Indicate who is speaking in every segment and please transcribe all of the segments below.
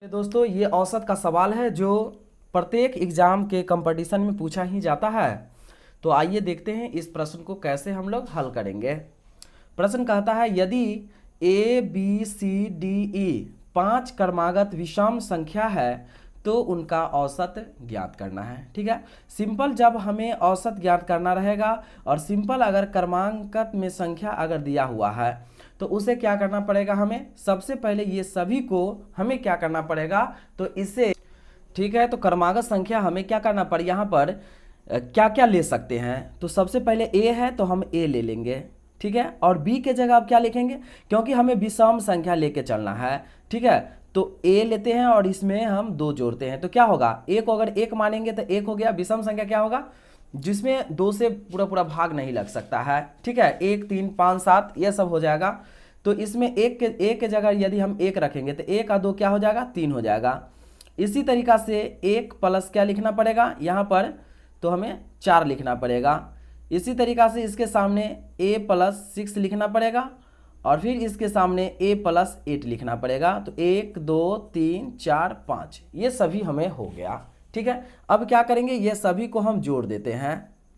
Speaker 1: दोस्तों ये औसत का सवाल है जो प्रत्येक एग्जाम के कंपटीशन में पूछा ही जाता है। तो आइए देखते हैं इस प्रश्न को कैसे हम लोग हल करेंगे। प्रश्न कहता है यदि A B C D E 5 क्रमागत विषम संख्या है तो उनका औसत ज्ञात करना है। ठीक है, सिंपल जब हमें औसत ज्ञात करना रहेगा और सिंपल अगर क्रमांकत में संख्या अगर दिया हुआ है तो उसे क्या करना पड़ेगा, हमें सबसे पहले ये सभी को हमें क्या करना पड़ेगा, तो इसे ठीक है तो क्रमागत संख्या हमें क्या करना पड़ेगा, यहाँ पर क्या क्या ले सकते हैं। तो सबसे पहले ए है तो हम ए ले लेंगे, ठीक है, और बी के जगह आप क्या लिखेंगे, क्योंकि हमें विषम संख्या लेके चलना है। ठीक है, तो ए लेते हैं और इसमें हम 2 जोड़ते हैं तो क्या होगा, ए को अगर 1 मानेंगे तो 1 हो गया। विषम संख्या क्या होगा, जिसमें 2 से पूरा पूरा भाग नहीं लग सकता है। ठीक है, 1 3 5 7 ये सब हो जाएगा। तो इसमें एक के जगह यदि हम 1 रखेंगे तो 1 और 2 क्या हो जाएगा, 3 हो जाएगा। इसी तरीका से 1 प्लस क्या लिखना पड़ेगा यहाँ पर, तो हमें 4 लिखना पड़ेगा। इसी तरीका से इसके सामने a प्लस 6 लिखना पड़ेगा और फिर इसके सामने a प्लस 8 लिखना पड़ेगा। तो 1 2 3 4 5 ये सभी हमें हो गया। ठीक है, अब क्या करेंगे, ये सभी को हम जोड़ देते हैं।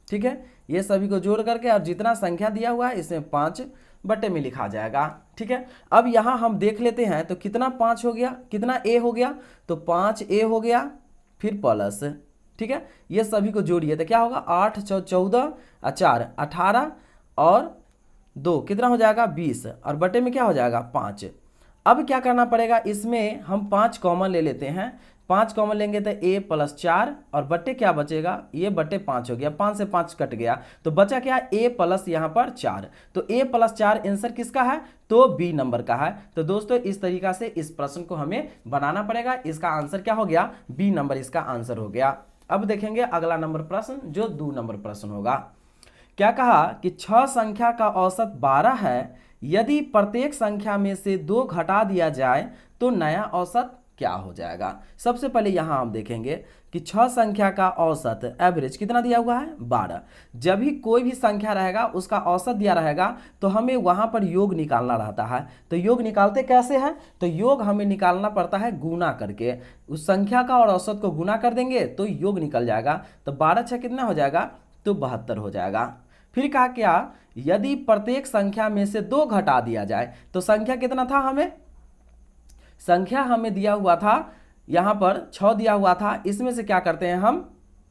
Speaker 1: ठीक है, ये सभी को जोड़ करके और जितना संख्या दिया हुआ है इसमें 5 बटे में लिखा जाएगा। ठीक है, अब यहाँ हम देख लेते हैं तो कितना 5 हो गया, कितना a हो गया, तो 5a हो गया, फिर प्लस। ठीक है, ये सभी को जोड़िए तो क्या होगा, 8 14 4 18 और 2 कितना हो जाएगा 20 और बटे में क्या हो जाएगा 5। अब क्या करना पड़ेगा, इसमें हम 5 कॉमन ले लेते हैं। 5 कॉमन लेंगे तो a प्लस 4 और बटे क्या बचेगा, ये बटे 5 हो गया, 5 से 5 कट गया तो बचा क्या, a प्लस यहाँ पर 4। तो a प्लस 4 आंसर किसका है, तो बी नंबर का है। तो दोस्तों इस तरीका से इस प्रश्न को हमें बनाना पड़ेगा। इसका आंसर क्या हो गया, बी नंबर इसका आंसर हो गया। अब देखेंगे अगला नंबर प्रश्न जो 2 नंबर प्रश्न होगा। क्या कहा कि 6 संख्या का औसत 12 है, यदि प्रत्येक संख्या में से 2 घटा दिया जाए तो नया औसत क्या हो जाएगा। सबसे पहले यहां हम देखेंगे कि 6 संख्या का औसत एवरेज कितना दिया हुआ है 12। जब भी कोई भी संख्या रहेगा उसका औसत दिया रहेगा तो हमें वहां पर योग निकालना रहता है। तो योग निकालते कैसे हैं, तो योग हमें निकालना पड़ता है गुना करके। उस संख्या का और औसत को गुना कर देंगे तो योग निकल जाएगा। तो 12 6 कितना हो जाएगा, तो 72 हो जाएगा। फिर कहा क्या, यदि प्रत्येक संख्या में से 2 घटा दिया जाए तो संख्या कितना था, हमें संख्या हमें दिया हुआ था यहां पर 6 दिया हुआ था, इसमें से क्या करते हैं हम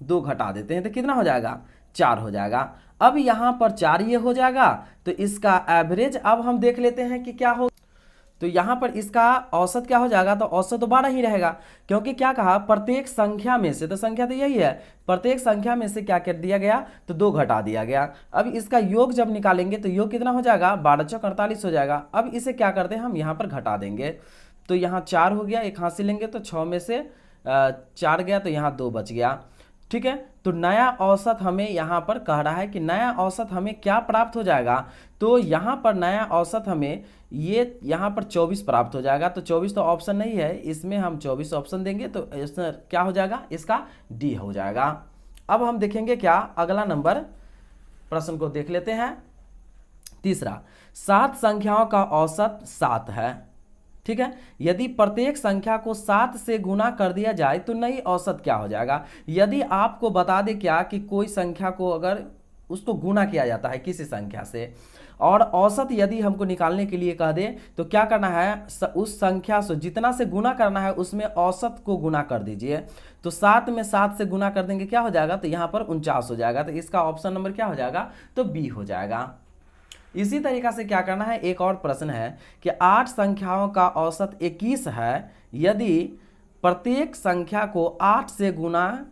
Speaker 1: 2 घटा देते हैं तो कितना हो जाएगा 4 हो जाएगा। अब यहां पर 4 ये हो जाएगा तो इसका एवरेज अब हम देख लेते हैं कि क्या हो। तो यहां पर इसका औसत क्या हो जाएगा, तो औसत तो 12 ही रहेगा, क्योंकि क्या कहा प्रत्येक संख्या में से, तो संख्या तो यही है, प्रत्येक संख्या में से क्या कर दिया गया, तो 2 घटा दिया गया। अब इसका योग जब निकालेंगे तो योग कितना हो जाएगा 12 चौक 48 हो जाएगा। अब इसे क्या करते हैं हम यहाँ पर घटा देंगे तो यहाँ 4 हो गया, एक हासिल लेंगे तो 6 में से 4 गया तो यहाँ 2 बच गया। ठीक है, तो नया औसत हमें यहाँ पर कह रहा है कि नया औसत हमें क्या प्राप्त हो जाएगा, तो यहाँ पर नया औसत हमें ये यहाँ पर 24 प्राप्त हो जाएगा। तो 24 तो ऑप्शन नहीं है, इसमें हम 24 ऑप्शन देंगे तो इसमें क्या हो जाएगा, इसका डी हो जाएगा। अब हम देखेंगे क्या, अगला नंबर प्रश्न को देख लेते हैं। तीसरा, 7 संख्याओं का औसत 7 है। ठीक है, यदि प्रत्येक संख्या को 7 से गुना कर दिया जाए तो नई औसत क्या हो जाएगा। यदि आपको बता दे क्या कि कोई संख्या को अगर उसको गुना किया जाता है किसी संख्या से और औसत यदि हमको निकालने के लिए कह दे तो क्या करना है, उस संख्या से जितना से गुना करना है उसमें औसत को गुना कर दीजिए। तो 7 में 7 से गुना कर देंगे क्या हो जाएगा, तो यहाँ पर 49 हो जाएगा। तो इसका ऑप्शन नंबर क्या हो जाएगा, तो बी हो जाएगा। इसी तरीका से क्या करना है, एक और प्रश्न है कि 8 संख्याओं का औसत 21 है, यदि प्रत्येक संख्या को 8 से गुना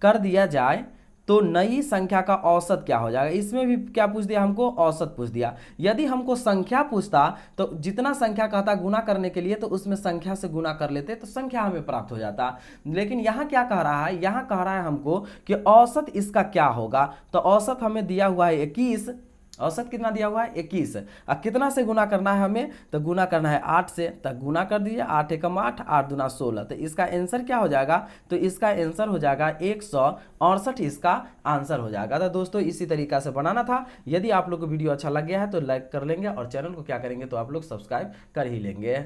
Speaker 1: कर दिया जाए तो नई संख्या का औसत क्या हो जाएगा। इसमें भी क्या पूछ दिया हमको, औसत पूछ दिया। यदि हमको संख्या पूछता तो जितना संख्या कहता गुना करने के लिए तो उसमें संख्या से गुना कर लेते तो संख्या हमें प्राप्त हो जाता। लेकिन यहाँ क्या कह रहा है, यहाँ कह रहा है हमको कि औसत इसका क्या होगा। तो औसत हमें दिया हुआ है 21, औसत कितना दिया हुआ है 21। अब कितना से गुना करना है हमें, तो गुना करना है 8 से, तो गुना कर दीजिए, 8 एकम 8, 8 दूना 16। तो इसका आंसर क्या हो जाएगा, तो इसका आंसर हो जाएगा 168, इसका आंसर हो जाएगा। तो दोस्तों इसी तरीका से बनाना था। यदि आप लोग को वीडियो अच्छा लग गया है तो लाइक कर लेंगे और चैनल को क्या करेंगे, तो आप लोग सब्सक्राइब कर ही लेंगे।